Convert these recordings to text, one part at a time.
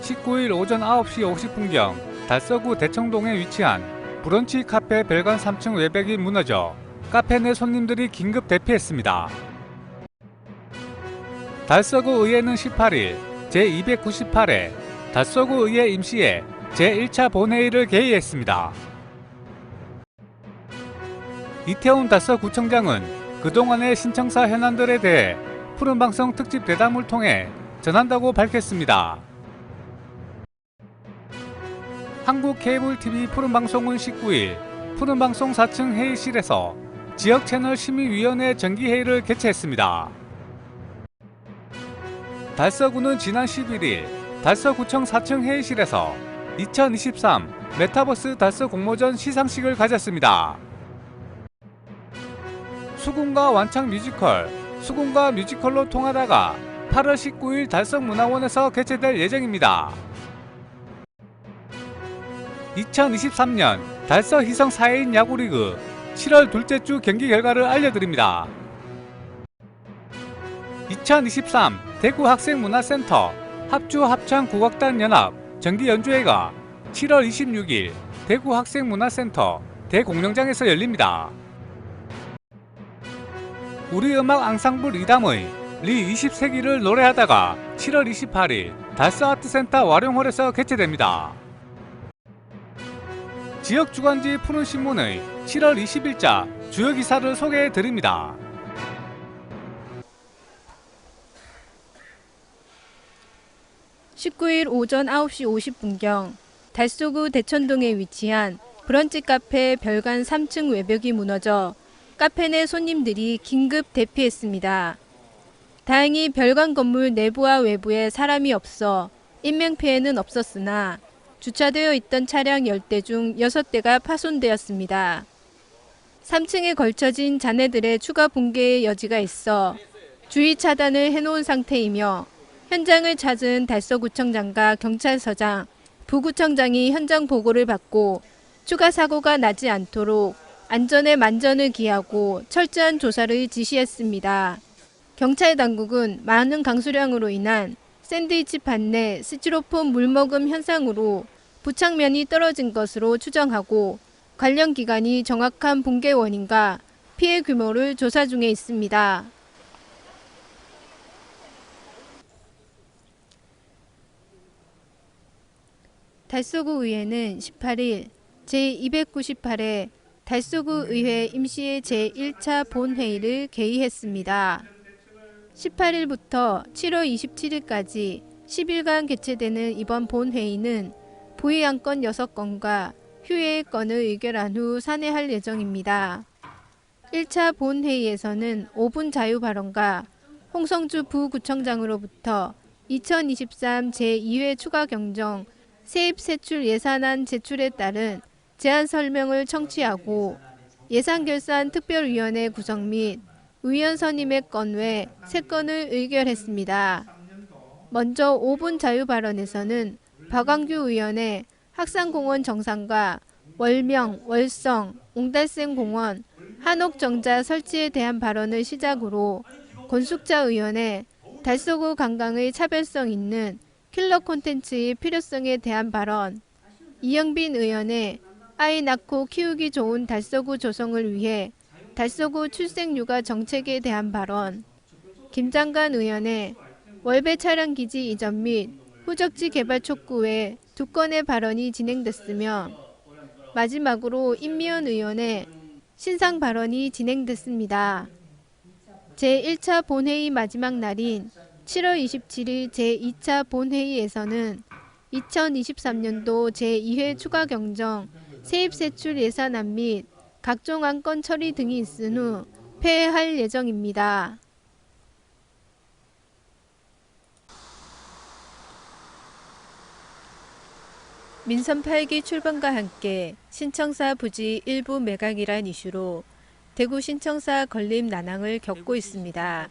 19일 오전 9시 50분경 달서구 대청동에 위치한 브런치 카페 별관 3층 외벽이 무너져 카페 내 손님들이 긴급 대피했습니다. 달서구 의회는 18일 제298회 달서구 의회 임시회 제1차 본회의를 개의했습니다. 이태훈 달서구청장은 그동안의 신청사 현안들에 대해 푸른방송 특집 대담을 통해 전한다고 밝혔습니다. 한국케이블TV 푸른방송은 19일 푸른방송 4층 회의실에서 지역채널심의위원회 정기회의를 개최했습니다. 달서구는 지난 11일 달서구청 4층 회의실에서 2023 메타버스 달서 공모전 시상식을 가졌습니다. 수군과 완창 뮤지컬, 수군과 뮤지컬로 통하다가 8월 19일 달서문화원에서 개최될 예정입니다. 2023년 달서 희성 4회인 야구리그 7월 둘째 주 경기 결과를 알려드립니다. 2023 대구학생문화센터 합주합창국악단 연합 정기연주회가 7월 26일 대구학생문화센터 대공연장에서 열립니다. 우리음악 앙상블 이담의 리 20세기를 노래하다가 7월 28일 달서아트센터 와룡홀에서 개최됩니다. 지역 주간지 푸른신문의 7월 20일자 주요 기사를 소개해드립니다. (19일) 오전 9시 50분경 달서구 대천동에 위치한 브런치 카페 별관 3층 외벽이 무너져 카페 내 손님들이 긴급 대피했습니다. 다행히 별관 건물 내부와 외부에 사람이 없어 인명피해는 없었으나 주차되어 있던 차량 10대 중 6대가 파손되었습니다. 3층에 걸쳐진 잔해들의 추가 붕괴의 여지가 있어 주의 차단을 해놓은 상태이며 현장을 찾은 달서구청장과 경찰서장, 부구청장이 현장 보고를 받고 추가 사고가 나지 않도록 안전에 만전을 기하고 철저한 조사를 지시했습니다. 경찰 당국은 많은 강수량으로 인한 샌드위치 판내 스티로폼 물먹음 현상으로 부착면이 떨어진 것으로 추정하고 관련 기관이 정확한 붕괴 원인과 피해 규모를 조사 중에 있습니다. 달서구 의회는 18일 제298회 달서구 의회 임시회 제1차 본회의를 개의했습니다. 18일부터 7월 27일까지 10일간 개최되는 이번 본회의는 부의안건 6건과 휴회의 건을 의결한 후 산회할 예정입니다. 1차 본회의에서는 5분 자유발언과 홍성주 부구청장으로부터 2023 제2회 추가 경정 세입세출 예산안 제출에 따른 제안 설명을 청취하고 예산결산 특별위원회 구성 및 의원 선임의 건 외 3건을 의결했습니다. 먼저 5분 자유발언에서는 박광규 의원의 학산공원 정상과 월명, 월성, 옹달샘 공원, 한옥정자 설치에 대한 발언을 시작으로 권숙자 의원의 달서구 관광의 차별성 있는 킬러 콘텐츠의 필요성에 대한 발언, 이영빈 의원의 아이 낳고 키우기 좋은 달서구 조성을 위해 달서구 출생육아 정책에 대한 발언, 김장관 의원의 월배 차량기지 이전 및 후적지 개발 촉구에 2건의 발언이 진행됐으며 마지막으로 임미연 의원의 신상 발언이 진행됐습니다. 제1차 본회의 마지막 날인 7월 27일 제2차 본회의에서는 2023년도 제2회 추가 경정 세입세출 예산안 및 각종 안건 처리 등이 있은 후 폐회할 예정입니다. 민선 8기 출범과 함께 신청사 부지 일부 매각이란 이슈로 대구 신청사 건립 난항을 겪고 있습니다.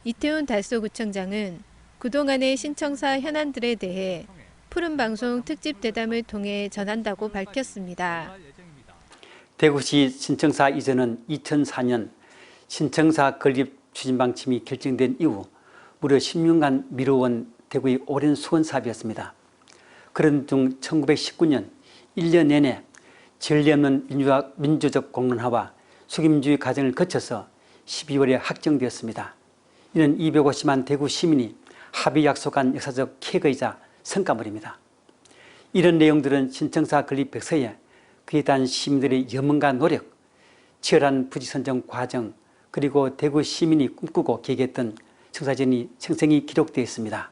이태훈 달서구청장은 그동안의 신청사 현안들에 대해 푸른방송 특집 대담을 통해 전한다고 밝혔습니다. 대구시 신청사 이전은 2004년 신청사 건립 추진 방침이 결정된 이후 무려 10년간 미뤄온 대구의 오랜 수건 사업이었습니다. 그런 중 1919년 1년 내내 전례 없는 민주적 공론화와 수김주의 과정을 거쳐서 12월에 확정되었습니다. 이는 250만 대구 시민이 합의 약속한 역사적 쾌거이자 성과물입니다. 이런 내용들은 신청사 건립 백서에 그에 대한 시민들의 염원과 노력, 치열한 부지선정 과정, 그리고 대구 시민이 꿈꾸고 계획했던 청사진이 생생히 기록되어 있습니다.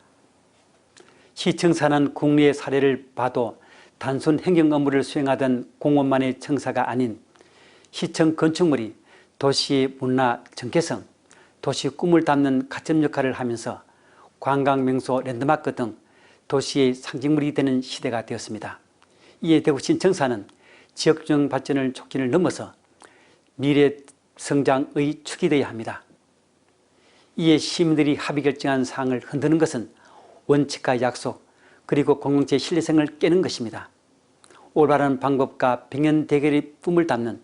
시청사는 국내의 사례를 봐도 단순 행정 업무를 수행하던 공무원만의 청사가 아닌 시청 건축물이 도시의 문화 정체성, 도시 꿈을 담는 가점 역할을 하면서 관광명소, 랜드마크 등 도시의 상징물이 되는 시대가 되었습니다. 이에 대구 신청사는 지역적 발전을 촉진을 넘어서 미래 성장의 축이 되어야 합니다. 이에 시민들이 합의 결정한 사항을 흔드는 것은 원칙과 약속, 그리고 공동체의 신뢰성을 깨는 것입니다. 올바른 방법과 백년 대결의 꿈을 담는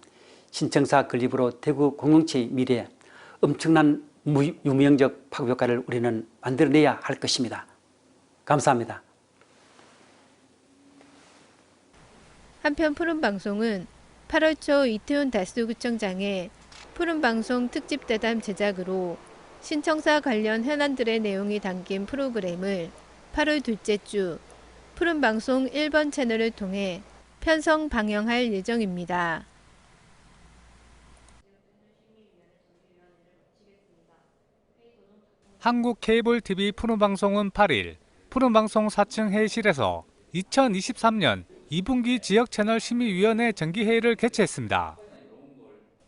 신청사 건립으로 대구 공동체의 미래에 엄청난 유명적 파급효과를 우리는 만들어내야 할 것입니다. 감사합니다. 한편 푸른방송은 8월 초 이태원 달서구청장의 푸른방송 특집대담 제작으로 신청사 관련 현안들의 내용이 담긴 프로그램을 8월 둘째 주 푸른방송 1번 채널을 통해 편성 방영할 예정입니다. 한국 케이블 TV 푸른방송은 8일 푸른방송 4층 회의실에서 2023년 2분기 지역채널 심의위원회 정기회의를 개최했습니다.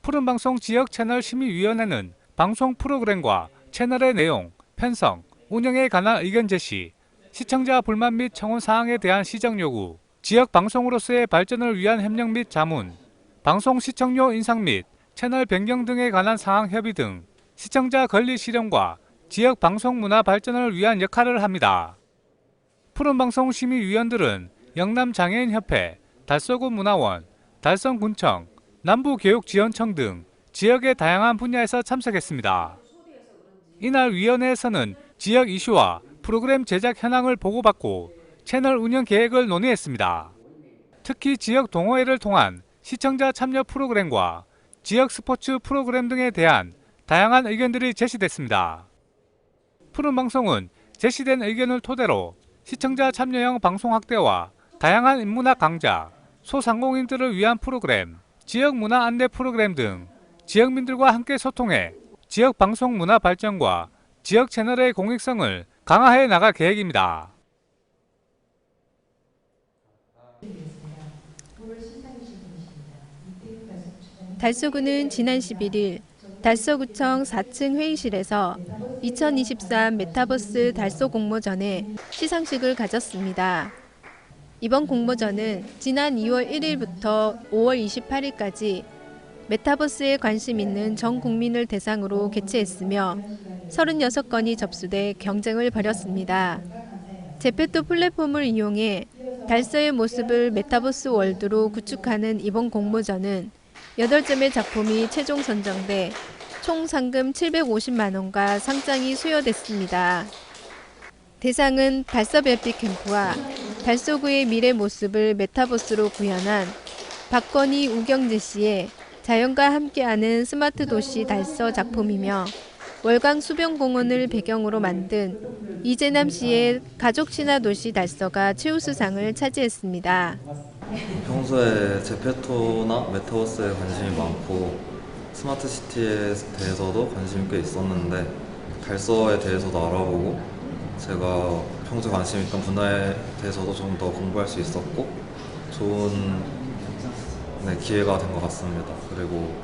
푸른방송 지역채널 심의위원회는 방송 프로그램과 채널의 내용, 편성, 운영에 관한 의견 제시, 시청자 불만 및 청원 사항에 대한 시정 요구, 지역 방송으로서의 발전을 위한 협력 및 자문, 방송 시청료 인상 및 채널 변경 등에 관한 사항 협의 등 시청자 권리 실현과 지역 방송 문화 발전을 위한 역할을 합니다. 푸른방송 심의위원들은 영남장애인협회, 달서구 문화원, 달성군청, 남부교육지원청 등 지역의 다양한 분야에서 참석했습니다. 이날 위원회에서는 지역 이슈와 프로그램 제작 현황을 보고받고 채널 운영 계획을 논의했습니다. 특히 지역 동호회를 통한 시청자 참여 프로그램과 지역 스포츠 프로그램 등에 대한 다양한 의견들이 제시됐습니다. 푸른방송은 제시된 의견을 토대로 시청자 참여형 방송 확대와 다양한 인문학 강좌, 소상공인들을 위한 프로그램, 지역 문화 안내 프로그램 등 지역민들과 함께 소통해 지역 방송 문화 발전과 지역 채널의 공익성을 강화해 나갈 계획입니다. 달서구는 지난 11일 달서구청 4층 회의실에서 2023 메타버스 달서 공모전의 시상식을 가졌습니다. 이번 공모전은 지난 2월 1일부터 5월 28일까지 메타버스에 관심 있는 전 국민을 대상으로 개최했으며 36건이 접수돼 경쟁을 벌였습니다. 제페토 플랫폼을 이용해 달서의 모습을 메타버스 월드로 구축하는 이번 공모전은 8점의 작품이 최종 선정돼 총 상금 750만 원과 상장이 수여됐습니다. 대상은 달서 별빛 캠프와 달서구의 미래 모습을 메타버스로 구현한 박건희 우경재 씨의 자연과 함께하는 스마트 도시 달서 작품이며 월광 수변공원을 배경으로 만든 이재남 씨의 가족 친화 도시 달서가 최우수상을 차지했습니다. 평소에 제페토나 메타버스에 관심이 많고 스마트 시티에 대해서도 관심이 꽤 있었는데 달서에 대해서도 알아보고 제가 평소에 관심 있던 분야에 대해서도 좀 더 공부할 수 있었고 좋은 기회가 된 것 같습니다. 그리고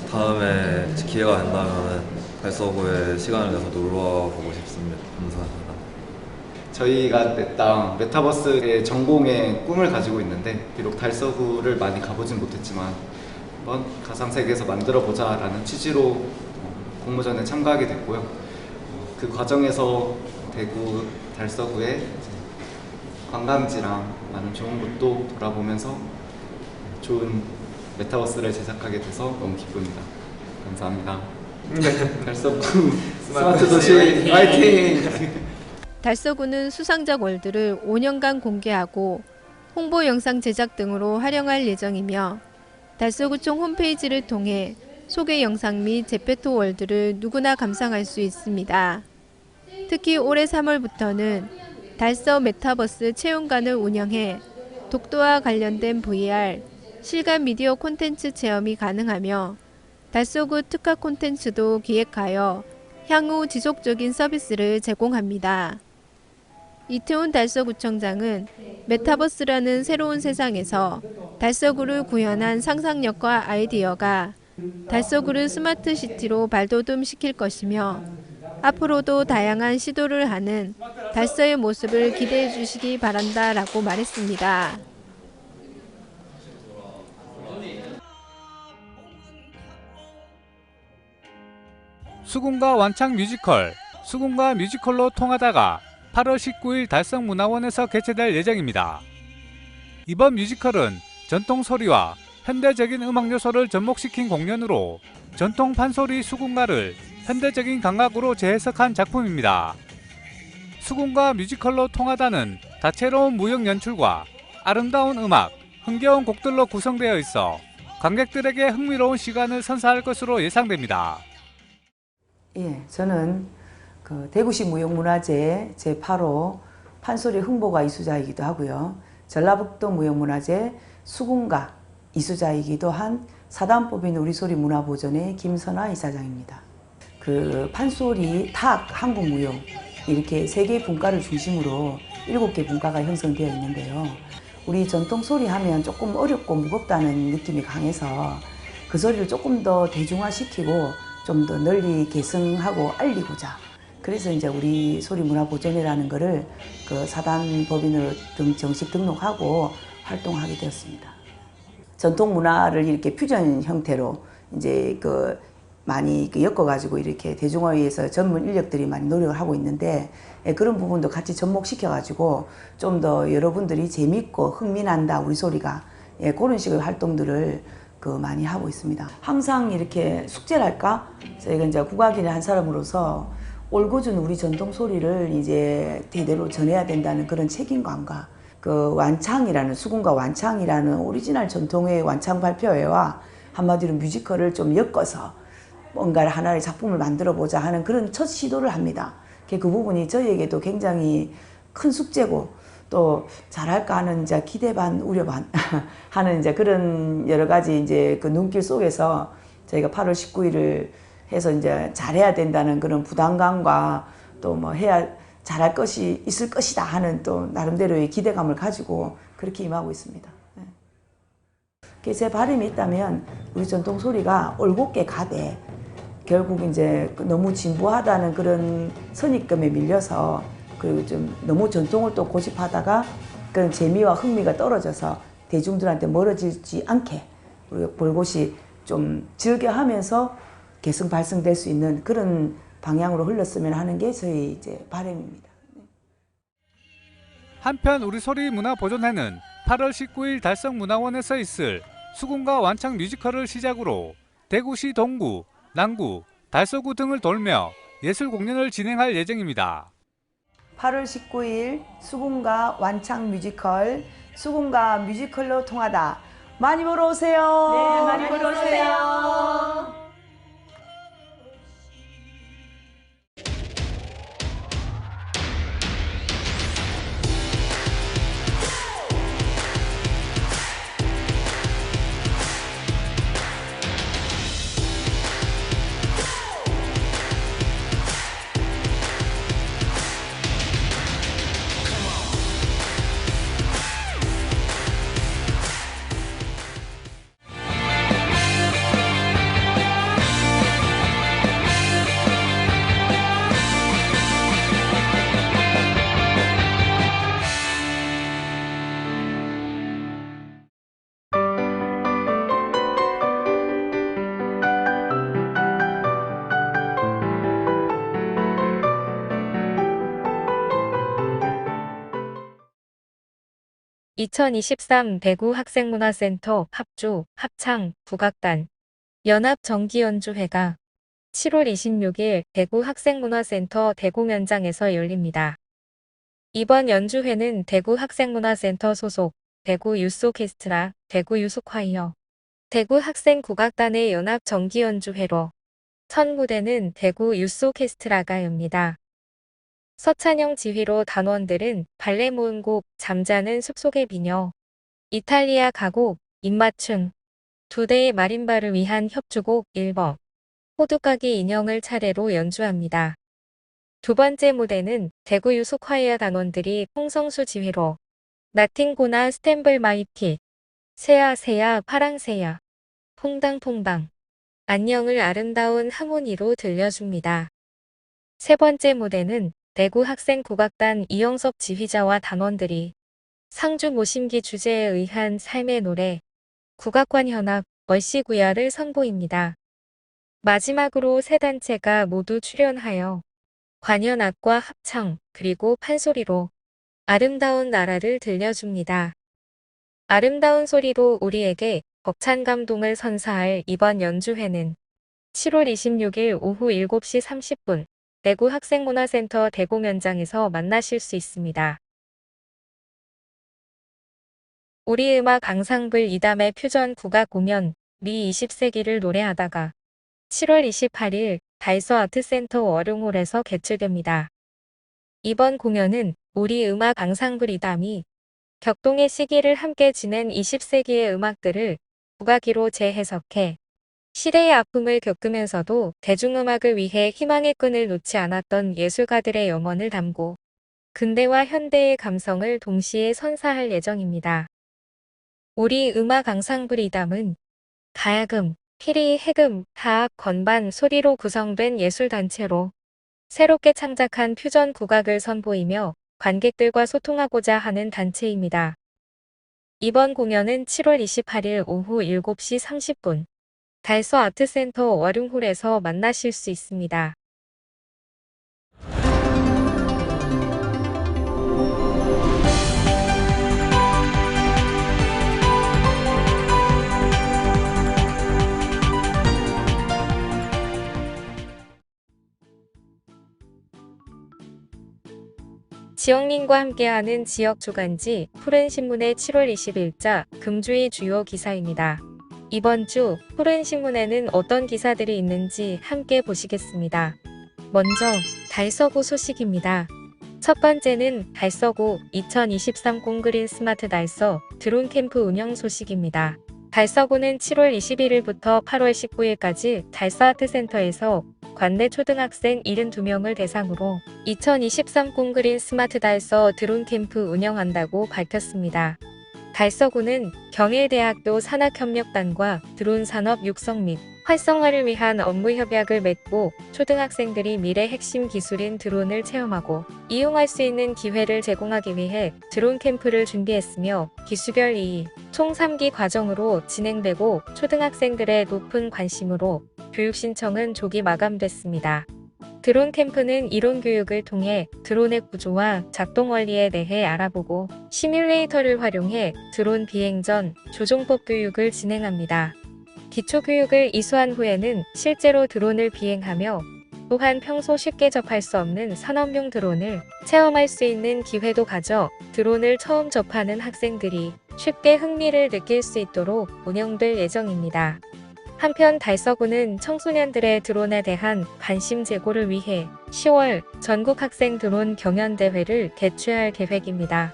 다음에 기회가 된다면 달서구에 시간을 내서 놀러 보고 싶습니다. 감사합니다. 저희가 냈던 메타버스의 전공의 꿈을 가지고 있는데 비록 달서구를 많이 가보진 못했지만 한번 가상세계에서 만들어보자 라는 취지로 공모전에 참가하게 됐고요. 그 과정에서 대구 달서구의 관광지랑 많은 좋은 곳도 돌아보면서 좋은 메타버스를 제작하게 돼서 너무 기쁩니다. 감사합니다. 달서구 스마트 도시 화이팅! 달서구는 수상작 월드를 5년간 공개하고 홍보 영상 제작 등으로 활용할 예정이며 달서구청 홈페이지를 통해 소개 영상 및 제페토 월드를 누구나 감상할 수 있습니다. 특히 올해 3월부터는 달서 메타버스 체험관을 운영해 독도와 관련된 VR, 실감 미디어 콘텐츠 체험이 가능하며 달서구 특화 콘텐츠도 기획하여 향후 지속적인 서비스를 제공합니다. 이태훈 달서구청장은 메타버스라는 새로운 세상에서 달서구를 구현한 상상력과 아이디어가 달서구를 스마트시티로 발돋움시킬 것이며 앞으로도 다양한 시도를 하는 달서의 모습을 기대해 주시기 바란다라고 말했습니다. 수군과 완창 뮤지컬, 수군과 뮤지컬로 통하다가 8월 19일 달성문화원에서 개최될 예정입니다. 이번 뮤지컬은 전통 소리와 현대적인 음악 요소를 접목시킨 공연으로 전통 판소리 수군가를 현대적인 감각으로 재해석한 작품입니다. 수군과 뮤지컬로 통하다는 다채로운 무역 연출과 아름다운 음악, 흥겨운 곡들로 구성되어 있어 관객들에게 흥미로운 시간을 선사할 것으로 예상됩니다. 예, 저는 대구시 무형문화재 제8호 판소리 흥보가 이수자이기도 하고요. 전라북도 무형문화재 수군가 이수자이기도 한 사단법인 우리소리 문화보존의 김선화 이사장입니다. 판소리, 탁, 한국무용 이렇게 3개의 분과를 중심으로 7개 분과가 형성되어 있는데요. 우리 전통소리 하면 조금 어렵고 무겁다는 느낌이 강해서 그 소리를 조금 더 대중화시키고 좀 더 널리 계승하고 알리고자, 그래서 이제 우리 소리문화보존회라는 거를 사단법인으로 정식 등록하고 활동하게 되었습니다. 전통 문화를 이렇게 퓨전 형태로 이제 많이 엮어가지고 이렇게 대중화에 위해서 전문 인력들이 많이 노력을 하고 있는데, 그런 부분도 같이 접목시켜가지고 좀 더 여러분들이 재밌고 흥미난다 우리 소리가, 그런 식의 활동들을 많이 하고 있습니다. 항상 이렇게 숙제를 할까? 저희가 이제 국악인의 한 사람으로서 올고준 우리 전통 소리를 이제 대대로 전해야 된다는 그런 책임감과 완창이라는, 수군과 완창이라는 오리지널 전통의 완창 발표회와 한마디로 뮤지컬을 좀 엮어서 뭔가를 하나의 작품을 만들어 보자 하는 그런 첫 시도를 합니다. 그 부분이 저희에게도 굉장히 큰 숙제고, 또 잘할까 하는 이제 기대 반 우려 반 하는 이제 그런 여러 가지 이제 눈길 속에서 저희가 8월 19일을 해서 이제 잘해야 된다는 그런 부담감과 또 해야 잘할 것이 있을 것이다 하는 또 나름대로의 기대감을 가지고 그렇게 임하고 있습니다. 제 바람이 있다면 우리 전통 소리가 올곧게 가되, 결국 이제 너무 진부하다는 그런 선입견에 밀려서, 그리고 좀 너무 전통을 또 고집하다가 그런 재미와 흥미가 떨어져서 대중들한테 멀어지지 않게 우리가 볼곳이 좀 즐겨하면서 개성 발생될 수 있는 그런 방향으로 흘렀으면 하는 게 저희 이제 바람입니다. 한편 우리 소리 문화보존회는 8월 19일 달성문화원에서 있을 수군과 완창 뮤지컬을 시작으로 대구시 동구, 남구, 달서구 등을 돌며 예술 공연을 진행할 예정입니다. 8월 19일 수군가 완창 뮤지컬, 수군가 뮤지컬로 통하다. 많이 보러 오세요. 네, 많이 보러 오세요. (2023) 대구 학생문화센터 합주, 합창, 국악단, 연합정기연주회가 7월 26일 대구 학생문화센터 대공연장에서 열립니다. 이번 연주회는 대구 학생문화센터 소속 대구 유스 오케스트라, 대구 유스콰이어, 대구 학생국악단의 연합 정기 연주회로 첫 무대는 대구 유스 오케스트라가 엽니다. 서찬영 지휘로 단원들은 발레 모음곡 잠자는 숲속의 비녀, 이탈리아 가곡 입맞춤, 두 대의 마림바를 위한 협주곡 1번, 호두까기 인형을 차례로 연주합니다. 두 번째 무대는 대구 유스콰이어 단원들이 홍성수 지휘로 나팅고나 스탬블 마이핏, 새야 새야 파랑새야, 퐁당퐁당, 안녕을 아름다운 하모니로 들려줍니다. 세 번째 무대는 대구 학생국악단 이영섭 지휘자와 단원들이 상주 모심기 주제에 의한 삶의 노래, 국악관 현악, 월시구야를 선보입니다. 마지막으로 세 단체가 모두 출연하여 관현악과 합창, 그리고 판소리로 아름다운 나라를 들려줍니다. 아름다운 소리로 우리에게 벅찬 감동을 선사할 이번 연주회는 7월 26일 오후 7시 30분 대구 학생문화센터 대공연장에서 만나실 수 있습니다. 우리 음악 앙상블 이담의 퓨전 국악 공연 미 20세기를 노래하다가 7월 28일 달서 아트센터 월흥홀에서 개최됩니다. 이번 공연은 우리 음악 앙상블 이담이 격동의 시기를 함께 지낸 20세기의 음악들을 국악기로 재해석해 시대의 아픔을 겪으면서도 대중음악을 위해 희망의 끈을 놓지 않았던 예술가들의 영혼을 담고 근대와 현대의 감성을 동시에 선사할 예정입니다. 우리 음악 앙상블 이담은 가야금, 피리, 해금, 하악, 건반, 소리로 구성된 예술단체로 새롭게 창작한 퓨전 국악을 선보이며 관객들과 소통하고자 하는 단체입니다. 이번 공연은 7월 28일 오후 7시 30분 달서 아트센터 월흥홀에서 만나실 수 있습니다. 지역민과 함께하는 지역 주간지 푸른신문의 7월 20일자 금주의 주요 기사입니다. 이번 주 푸른신문에는 어떤 기사들이 있는지 함께 보시겠습니다. 먼저 달서구 소식입니다. 첫 번째는 달서구 2023 콩그린 스마트 달서 드론 캠프 운영 소식입니다. 달서구는 7월 21일부터 8월 19일까지 달서 아트센터에서 관내 초등학생 72명을 대상으로 2023 콩그린 스마트 달서 드론 캠프 운영한다고 밝혔습니다. 달서구는 경일대학교 산학협력단과 드론 산업 육성 및 활성화를 위한 업무 협약을 맺고 초등학생들이 미래 핵심 기술인 드론을 체험하고 이용할 수 있는 기회를 제공하기 위해 드론 캠프를 준비했으며 기수별 2, 총 3기 과정으로 진행되고 초등학생들의 높은 관심으로 교육 신청은 조기 마감됐습니다. 드론 캠프는 이론 교육을 통해 드론의 구조와 작동 원리에 대해 알아보고 시뮬레이터를 활용해 드론 비행 전 조종법 교육을 진행합니다. 기초 교육을 이수한 후에는 실제로 드론을 비행하며 또한 평소 쉽게 접할 수 없는 산업용 드론을 체험할 수 있는 기회도 가져 드론을 처음 접하는 학생들이 쉽게 흥미를 느낄 수 있도록 운영될 예정입니다. 한편 달서구는 청소년들의 드론에 대한 관심 제고를 위해 10월 전국 학생 드론 경연대회를 개최할 계획입니다.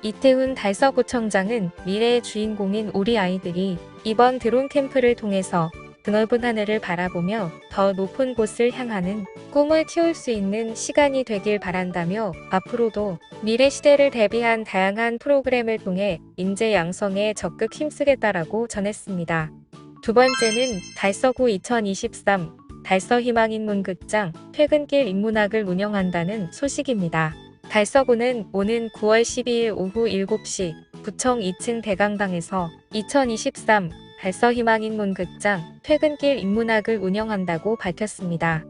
이태훈 달서구청장은 미래의 주인공인 우리 아이들이 이번 드론 캠프를 통해서 드넓은 하늘을 바라보며 더 높은 곳을 향하는 꿈을 키울 수 있는 시간이 되길 바란다며 앞으로도 미래 시대를 대비한 다양한 프로그램을 통해 인재 양성에 적극 힘쓰겠다라고 전했습니다. 두 번째는 달서구 2023 달서희망인문극장 퇴근길 인문학을 운영한다는 소식입니다. 달서구는 오는 9월 12일 오후 7시 구청 2층 대강당에서 2023 달서희망인문극장 퇴근길 인문학을 운영한다고 밝혔습니다.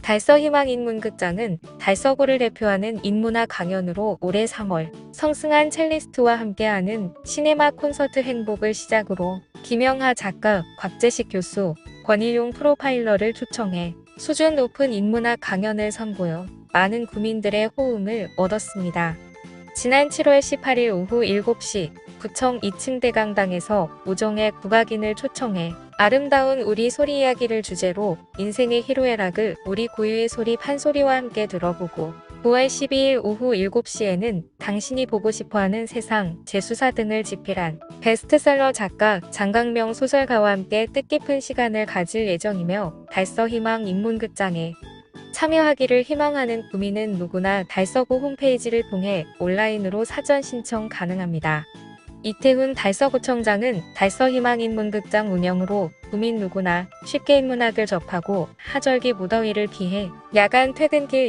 달서희망인문극장은 달서구를 대표하는 인문학 강연으로 올해 3월 성승한 첼리스트와 함께하는 시네마 콘서트 행복을 시작으로 김영하 작가, 곽재식 교수, 권일용 프로파일러를 초청해 수준 높은 인문학 강연을 선보여 많은 구민들의 호응을 얻었습니다. 지난 7월 18일 오후 7시 구청 2층 대강당에서 우정의 국악인을 초청해 아름다운 우리 소리 이야기를 주제로 인생의 희로애락을 우리 고유의 소리 판소리와 함께 들어보고 9월 12일 오후 7시에는 당신이 보고 싶어하는 세상, 재수사 등을 집필한 베스트셀러 작가 장강명 소설가와 함께 뜻깊은 시간을 가질 예정이며 달서희망 인문극장에 참여하기를 희망하는 구민은 누구나 달서구 홈페이지를 통해 온라인으로 사전 신청 가능합니다. 이태훈 달서구청장은 달서희망인문극장 운영으로 구민 누구나 쉽게 인문학을 접하고 하절기 무더위를 피해 야간 퇴근길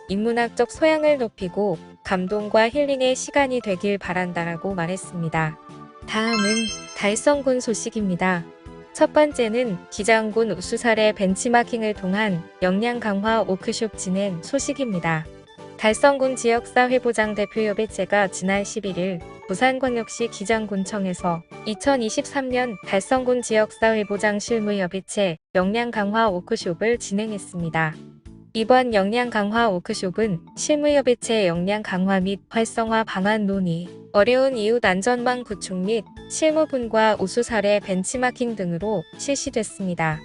인문학적 소양을 높이고 감동과 힐링의 시간이 되길 바란다라고 말했습니다. 다음은 달성군 소식입니다. 첫 번째는 기장군 우수사례 벤치마킹을 통한 역량 강화 워크숍 진행 소식입니다. 달성군 지역사회보장 대표협의체가 지난 11일 부산광역시 기장군청에서 2023년 달성군 지역사회보장 실무협의체 역량 강화 워크숍을 진행했습니다. 이번 역량 강화 워크숍은 실무협의체 역량 강화 및 활성화 방안 논의, 어려운 이웃 안전망 구축 및 실무분과 우수사례 벤치마킹 등으로 실시됐습니다.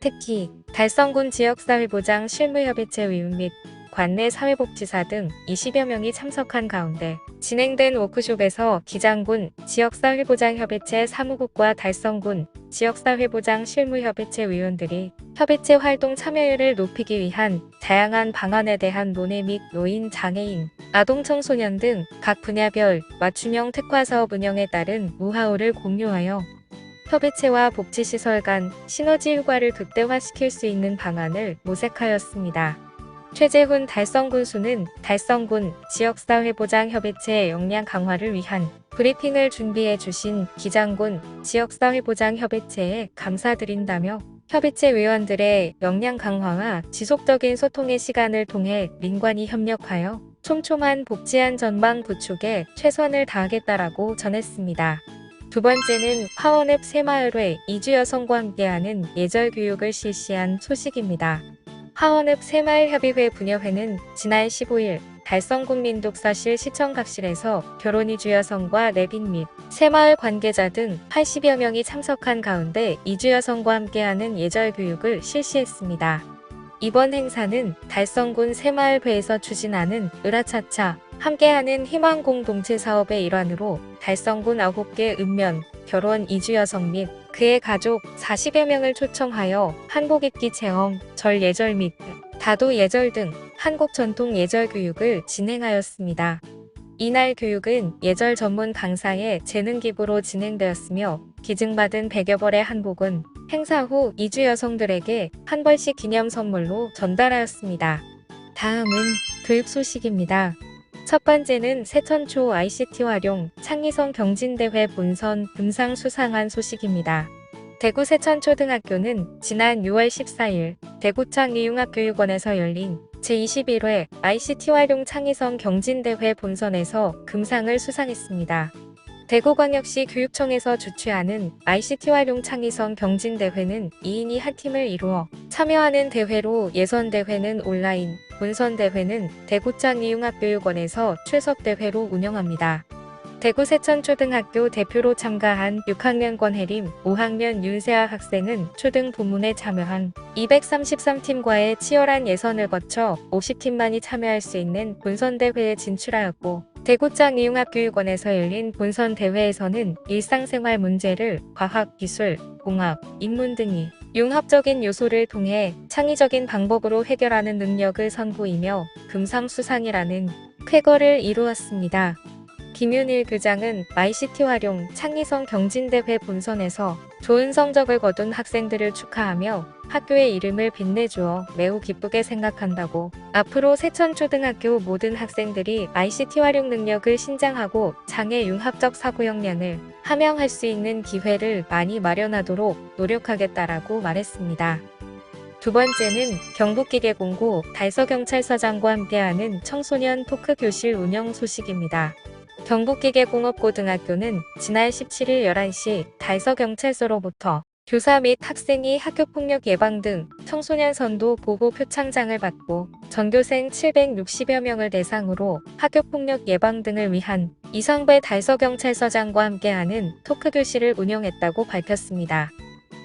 특히 달성군 지역사회보장 실무협의체 위원 및 관내 사회복지사 등 20여 명이 참석한 가운데 진행된 워크숍에서 기장군 지역사회보장협의체 사무국과 달성군 지역사회보장 실무협의체 위원들이 협의체 활동 참여율을 높이기 위한 다양한 방안에 대한 논의 및 노인, 장애인, 아동, 청소년 등 각 분야별 맞춤형 특화사업 운영에 따른 노하우를 공유하여 협의체와 복지시설 간 시너지 효과를 극대화시킬 수 있는 방안을 모색하였습니다. 최재훈 달성군수는 달성군 지역사회보장협의체 역량 강화를 위한 브리핑을 준비해 주신 기장군 지역사회보장협의체에 감사드린다며 협의체 위원들의 역량 강화와 지속적인 소통의 시간을 통해 민관이 협력하여 촘촘한 복지안 전망 구축에 최선을 다하겠다라고 전했습니다. 두 번째는 화원읍 새마을회 이주 여성과 함께하는 예절 교육을 실시한 소식입니다. 화원읍 새마을협의회 부녀회는 지난 15일 달성군 민독사실 시청각실에서 결혼 이주 여성과 내빈 및 새마을 관계자 등 80여 명이 참석한 가운데 이주 여성과 함께하는 예절 교육을 실시했습니다. 이번 행사는 달성군 새마을회에서 추진하는 으라차차 함께하는 희망 공동체 사업의 일환으로 달성군 9개 읍면 결혼 이주 여성 및 그의 가족 40여 명을 초청하여 한복 입기 체험, 절 예절 및 다도 예절 등 한국 전통 예절 교육을 진행하였습니다. 이날 교육은 예절 전문 강사의 재능 기부로 진행되었으며 기증받은 100여 벌의 한복은 행사 후 이주 여성들에게 한 벌씩 기념 선물로 전달하였습니다. 다음은 교육 소식입니다. 첫 번째는 세천초 ICT 활용 창의성 경진대회 본선 금상 수상한 소식입니다. 대구 세천초등학교는 지난 6월 14일 대구청 이융합교육원에서 열린 제21회 ICT 활용 창의성 경진대회 본선에서 금상을 수상했습니다. 대구광역시 교육청에서 주최하는 ICT 활용 창의성 경진대회는 2인이 한 팀을 이루어 참여하는 대회로 예선대회는 온라인, 본선대회는 대구청 이융합교육원에서 출석대회로 운영합니다. 대구 세천초등학교 대표로 참가한 6학년 권혜림, 5학년 윤세아 학생은 초등 부문에 참여한 233팀과의 치열한 예선을 거쳐 50팀만이 참여할 수 있는 본선대회에 진출하였고 대구청 이융합교육원에서 열린 본선대회에서는 일상생활 문제를 과학, 기술, 공학, 인문 등의 융합적인 요소를 통해 창의적인 방법으로 해결하는 능력을 선보이며 금상수상이라는 쾌거를 이루었습니다. 김윤일 교장은 ICT 활용 창의성 경진대회 본선에서 좋은 성적을 거둔 학생들을 축하하며 학교의 이름을 빛내주어 매우 기쁘게 생각한다고 앞으로 세천초등학교 모든 학생들이 ICT 활용 능력을 신장하고 장애 융합적 사고 역량을 함양할 수 있는 기회를 많이 마련하도록 노력하겠다라고 말했습니다. 두 번째는 경북기계공고 달서경찰서장과 함께하는 청소년 토크 교실 운영 소식입니다. 경북기계공업고등학교는 지난 17일 11시 달서경찰서로부터 교사 및 학생이 학교폭력 예방 등 청소년 선도 보호 표창장을 받고 전교생 760여 명을 대상으로 학교폭력 예방 등을 위한 이성배 달서경찰서장과 함께하는 토크 교실을 운영했다고 밝혔습니다.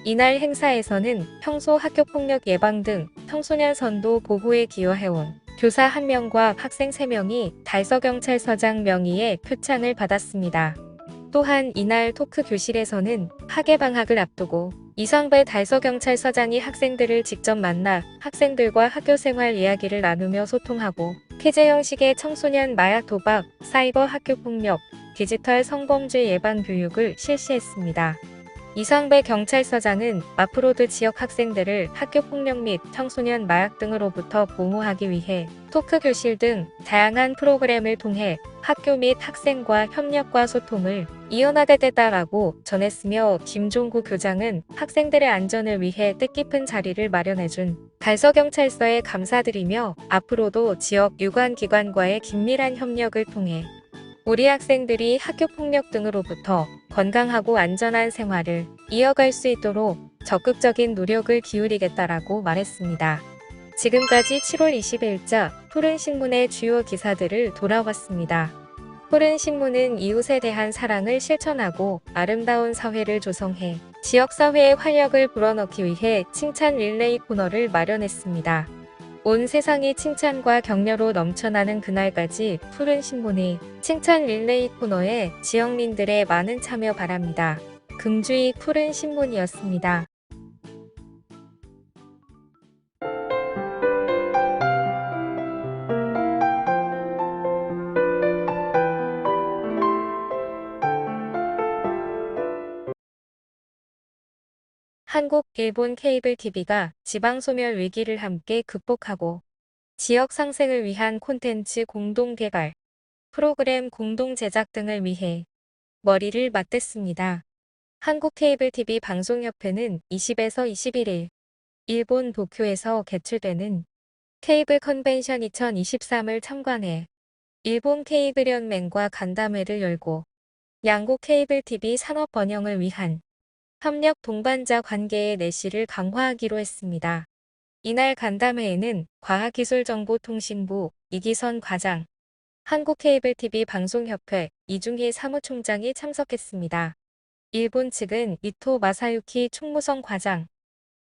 이날 행사에서는 평소 학교폭력 예방 등 청소년 선도 보호에 기여해온 교사 1명과 학생 3명이 달서경찰서장 명의의 표창을 받았습니다. 또한 이날 토크 교실에서는 학예방학을 앞두고 이성배 달서경찰서장이 학생들을 직접 만나 학생들과 학교생활 이야기를 나누며 소통하고 퀴즈 형식의 청소년 마약 도박, 사이버 학교폭력, 디지털 성범죄 예방 교육을 실시했습니다. 이성배 경찰서장은 앞으로도 지역 학생들을 학교폭력 및 청소년 마약 등으로부터 보호하기 위해 토크 교실 등 다양한 프로그램을 통해 학교 및 학생과 협력과 소통을 이어나가겠다라고 전했으며 김종구 교장은 학생들의 안전을 위해 뜻깊은 자리를 마련해준 달서경찰서에 감사드리며 앞으로도 지역 유관기관과의 긴밀한 협력을 통해 우리 학생들이 학교폭력 등으로부터 건강하고 안전한 생활을 이어갈 수 있도록 적극적인 노력을 기울이겠다라고 말했습니다. 지금까지 7월 20일자 푸른신문의 주요 기사들을 돌아봤습니다. 푸른신문은 이웃에 대한 사랑을 실천하고 아름다운 사회를 조성해 지역사회의 활력을 불어넣기 위해 칭찬 릴레이 코너를 마련했습니다. 온 세상이 칭찬과 격려로 넘쳐나는 그날까지 푸른신문의 칭찬 릴레이 코너에 지역민들의 많은 참여 바랍니다. 금주의 푸른신문이었습니다. 한국, 일본 케이블 TV가 지방 소멸 위기를 함께 극복하고 지역 상생을 위한 콘텐츠 공동 개발, 프로그램 공동 제작 등을 위해 머리를 맞댔습니다. 한국 케이블 TV 방송협회는 20에서 21일 일본 도쿄에서 개최되는 케이블 컨벤션 2023을 참관해 일본 케이블 연맹과 간담회를 열고 양국 케이블 TV 산업 번영을 위한 협력 동반자 관계의 내실을 강화하기로 했습니다. 이날 간담회에는 과학기술정보통신부 이기선 과장, 한국케이블TV 방송협회 이중희 사무총장이 참석했습니다. 일본 측은 이토 마사유키 총무성 과장,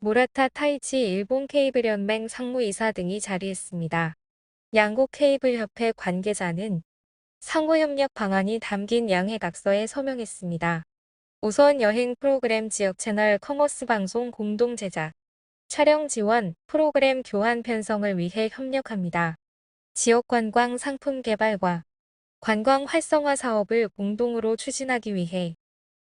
무라타 타이치 일본 케이블연맹 상무이사 등이 자리했습니다. 양국 케이블협회 관계자는 상호협력 방안이 담긴 양해각서에 서명했습니다. 우선 여행 프로그램 지역 채널 커머스 방송 공동 제작, 촬영 지원, 프로그램 교환 편성을 위해 협력합니다. 지역 관광 상품 개발과 관광 활성화 사업을 공동으로 추진하기 위해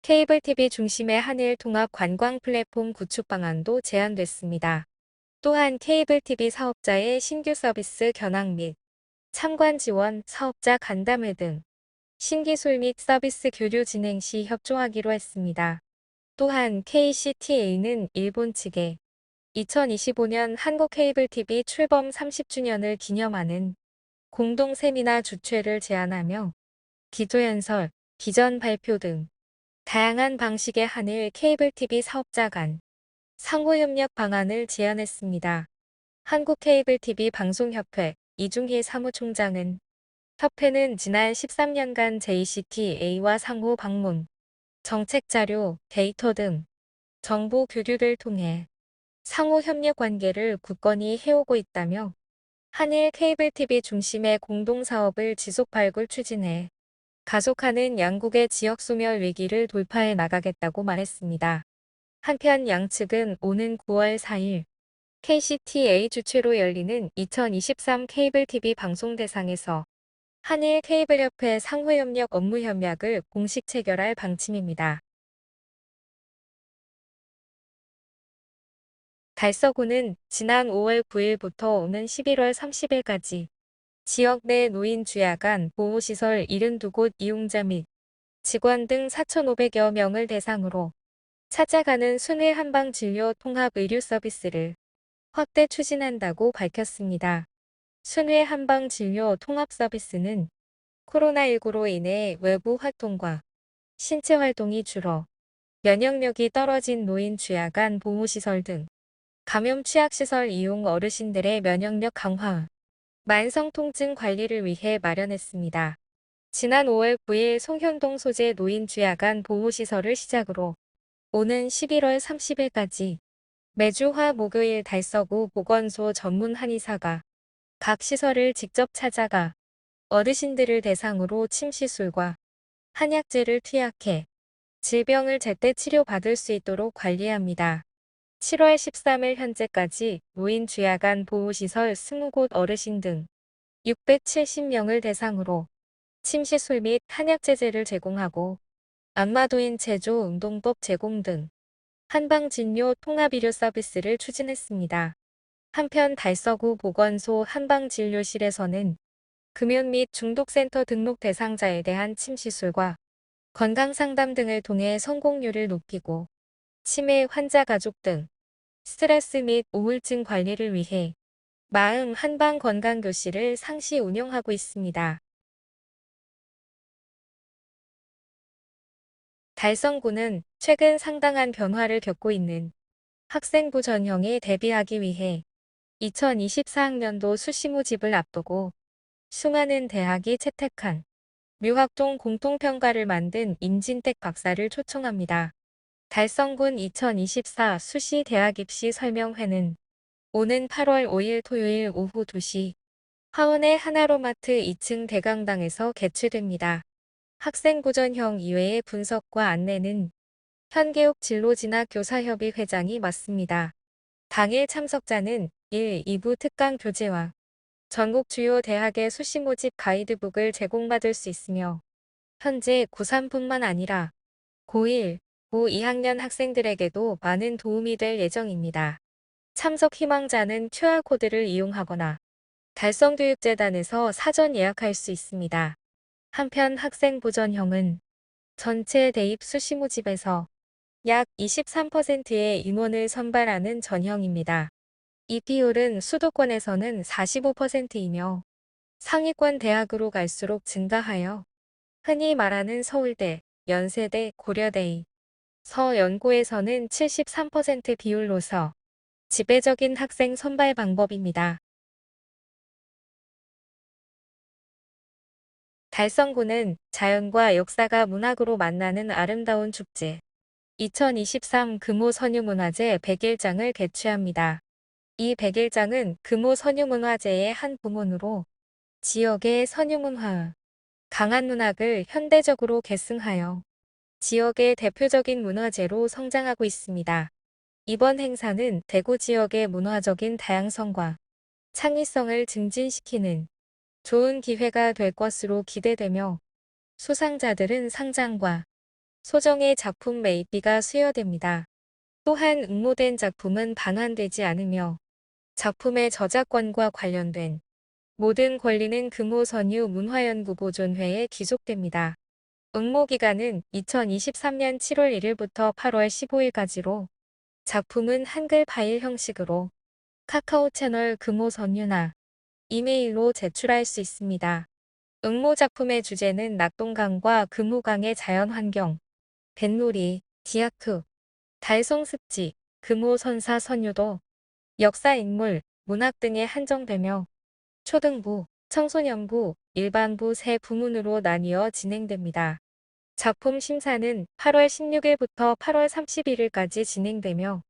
케이블 TV 중심의 한일 통합 관광 플랫폼 구축 방안도 제안됐습니다. 또한 케이블 TV 사업자의 신규 서비스 견학 및 참관 지원, 사업자 간담회 등 신기술 및 서비스 교류 진행 시 협조하기로 했습니다. 또한 KCTA는 일본 측에 2025년 한국 케이블 TV 출범 30주년을 기념하는 공동 세미나 주최를 제안하며 기조연설, 비전 발표 등 다양한 방식의 한일 케이블 TV 사업자 간 상호협력 방안을 제안했습니다. 한국 케이블 TV 방송협회 이중희 사무총장은 협회는 지난 13년간 JCTA와 상호 방문, 정책 자료, 데이터 등 정보 교류를 통해 상호 협력 관계를 굳건히 해오고 있다며 한일 케이블 TV 중심의 공동 사업을 지속 발굴 추진해 가속하는 양국의 지역 소멸 위기를 돌파해 나가겠다고 말했습니다. 한편 양측은 오는 9월 4일 KCTA 주최로 열리는 2023 케이블 TV 방송대상에서 한일 케이블협회 상호협력 업무 협약을 공식 체결할 방침입니다. 달서구는 지난 5월 9일부터 오는 11월 30일까지 지역 내 노인 주야간 보호시설 72곳 이용자 및 직원 등 4,500여 명을 대상으로 찾아가는 순회 한방진료 통합 의료 서비스를 확대 추진한다고 밝혔습니다. 순회 한방진료 통합 서비스는 코로나19로 인해 외부 활동과 신체 활동이 줄어 면역력이 떨어진 노인 주야간 보호시설 등 감염 취약시설 이용 어르신들의 면역력 강화, 만성 통증 관리를 위해 마련했습니다. 지난 5월 9일 송현동 소재 노인 주야간 보호시설을 시작으로 오는 11월 30일까지 매주 화 목요일 달서구 보건소 전문 한의사가 각 시설을 직접 찾아가 어르신들을 대상으로 침 시술과 한약재를 투약해 질병을 제때 치료받을 수 있도록 관리합니다. 7월 13일 현재까지 노인 주야간 보호시설 20곳 어르신 등 670명을 대상으로 침 시술 및 한약제제를 제공하고 안마도인 체조 운동법 제공 등 한방진료 통합의료 서비스를 추진했습니다. 한편 달서구 보건소 한방진료실에서는 금연 및 중독센터 등록 대상자에 대한 침 시술과 건강상담 등을 통해 성공률을 높이고 치매 환자 가족 등 스트레스 및 우울증 관리를 위해 마음 한방 건강교실을 상시 운영하고 있습니다. 달성구는 최근 상당한 변화를 겪고 있는 학생부 전형에 대비하기 위해 2024학년도 수시 모집을 앞두고 수많은 대학이 채택한 묘학동 공통평가를 만든 임진택 박사를 초청합니다. 달성군 2024 수시 대학 입시 설명회는 오는 8월 5일 토요일 오후 2시 화원의 하나로마트 2층 대강당에서 개최됩니다. 학생부 전형 이외의 분석과 안내는 현계옥 진로진학 교사협의 회장이 맡습니다. 당일 참석자는 1, 2부 특강 교재와 전국 주요 대학의 수시 모집 가이드북을 제공받을 수 있으며 현재 고3뿐만 아니라 고1, 고2학년 학생들에게도 많은 도움이 될 예정입니다. 참석 희망자는 QR코드를 이용하거나 달성교육재단에서 사전 예약할 수 있습니다. 한편 학생부 전형은 전체 대입 수시 모집에서 약 23%의 인원을 선발하는 전형입니다. 이 비율은 수도권에서는 45%이며 상위권 대학으로 갈수록 증가하여 흔히 말하는 서울대, 연세대, 고려대, 서연고에서는 73% 비율로서 지배적인 학생 선발 방법입니다. 달성구는 자연과 역사가 문학으로 만나는 아름다운 축제 2023 금호 선유문화제 100일장을 개최합니다. 이 100일장은 금호 선유문화제의 한 부문으로 지역의 선유문화, 강한 문학을 현대적으로 계승하여 지역의 대표적인 문화재로 성장하고 있습니다. 이번 행사는 대구 지역의 문화적인 다양성과 창의성을 증진시키는 좋은 기회가 될 것으로 기대되며 수상자들은 상장과 소정의 작품 매입비가 수여됩니다. 또한 응모된 작품은 반환되지 않으며 작품의 저작권과 관련된 모든 권리는 금호선유 문화연구보존회에 귀속됩니다. 응모 기간은 2023년 7월 1일부터 8월 15일까지로 작품은 한글 파일 형식으로 카카오 채널 금호선유나 이메일로 제출할 수 있습니다. 응모 작품의 주제는 낙동강과 금호강의 자연환경, 뱃놀이, 디아크, 달성습지, 금호선사 선유도, 역사인물, 문학 등에 한정되며 초등부, 청소년부, 일반부 세 부문으로 나뉘어 진행됩니다. 작품 심사는 8월 16일부터 8월 31일까지 진행되며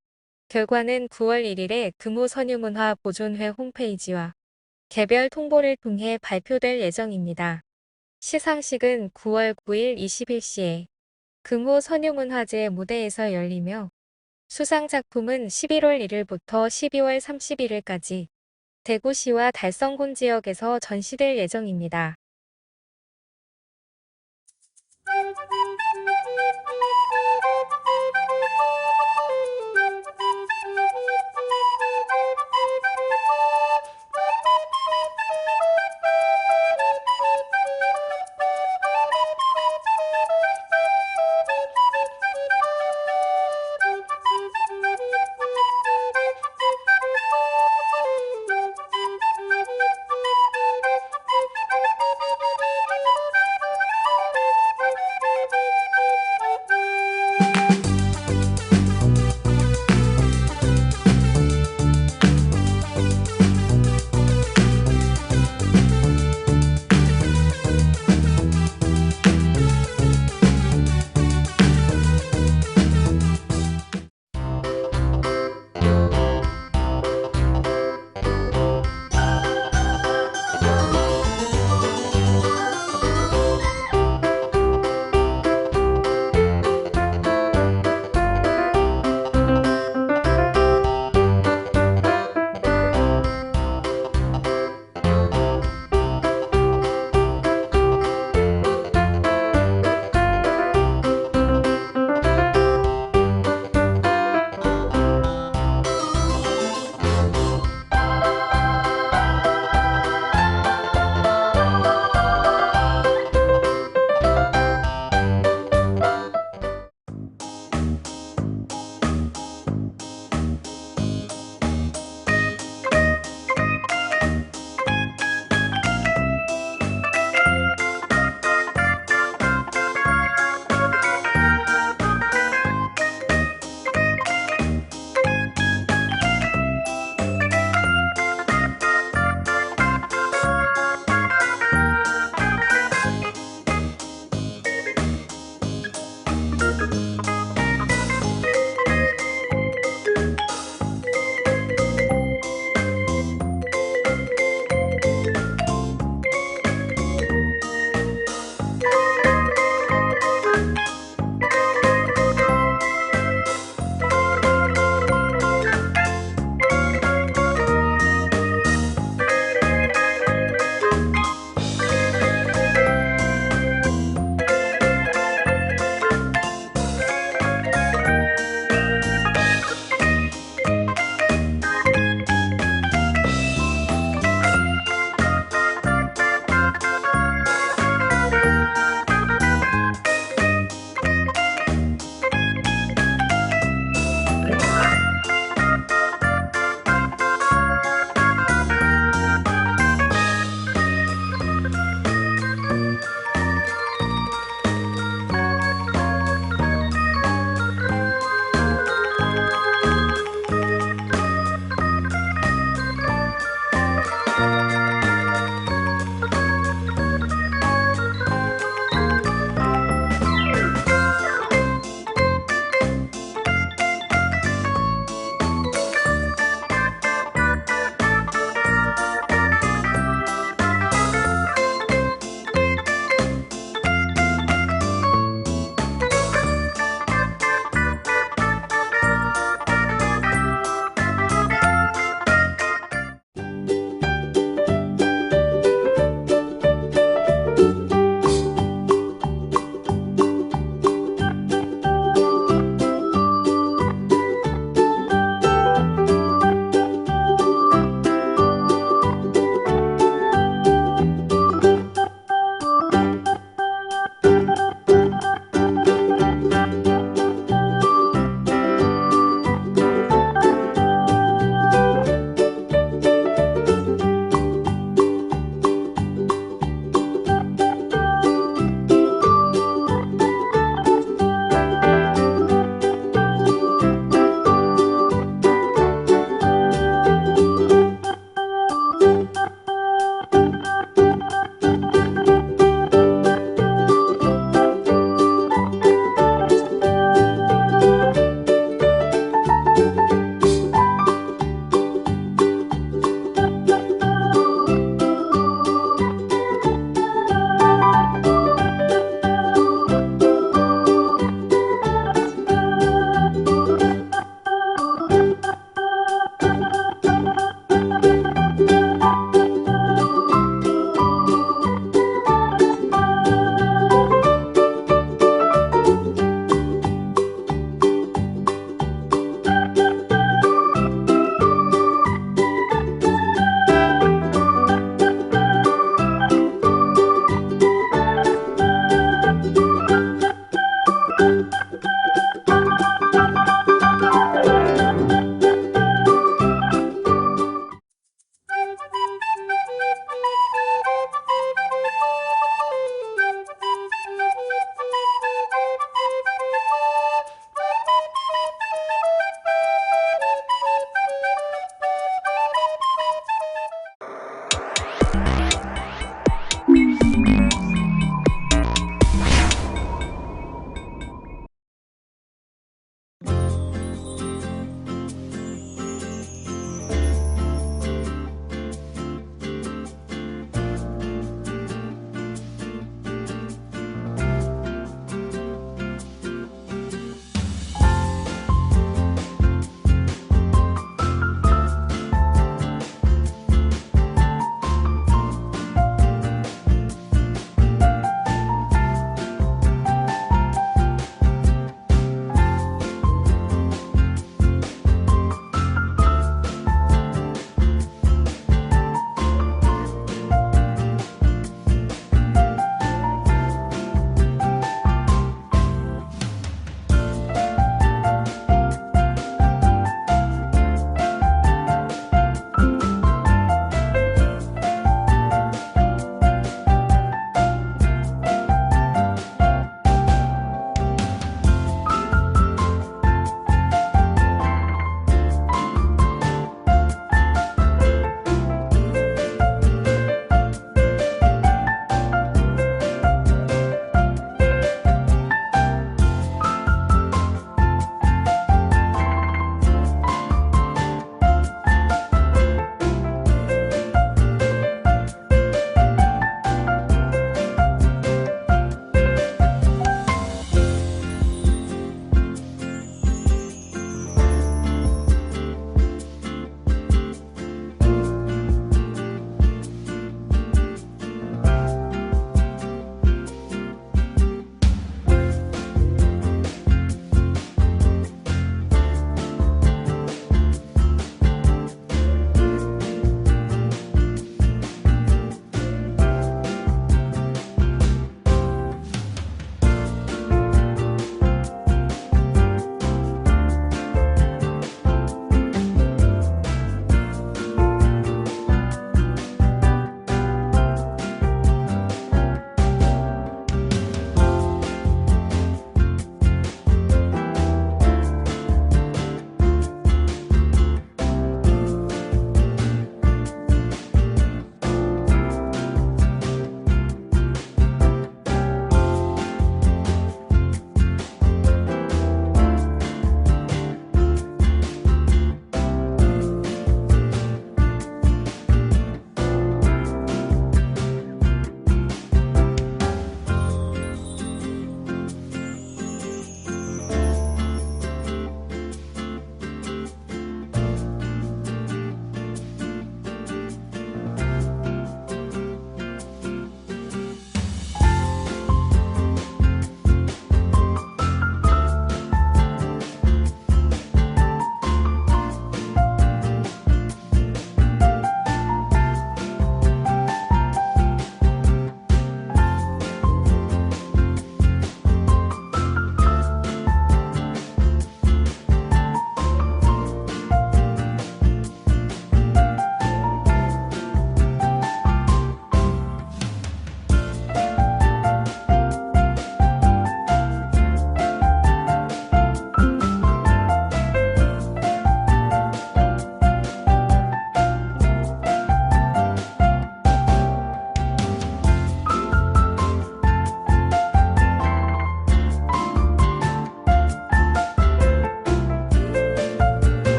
결과는 9월 1일에 금호선유문화보존회 홈페이지와 개별 통보를 통해 발표될 예정입니다. 시상식은 9월 9일 21시에 금호선유문화제 무대에서 열리며 수상 작품은 11월 1일부터 12월 31일까지 대구시와 달성군 지역에서 전시될 예정입니다.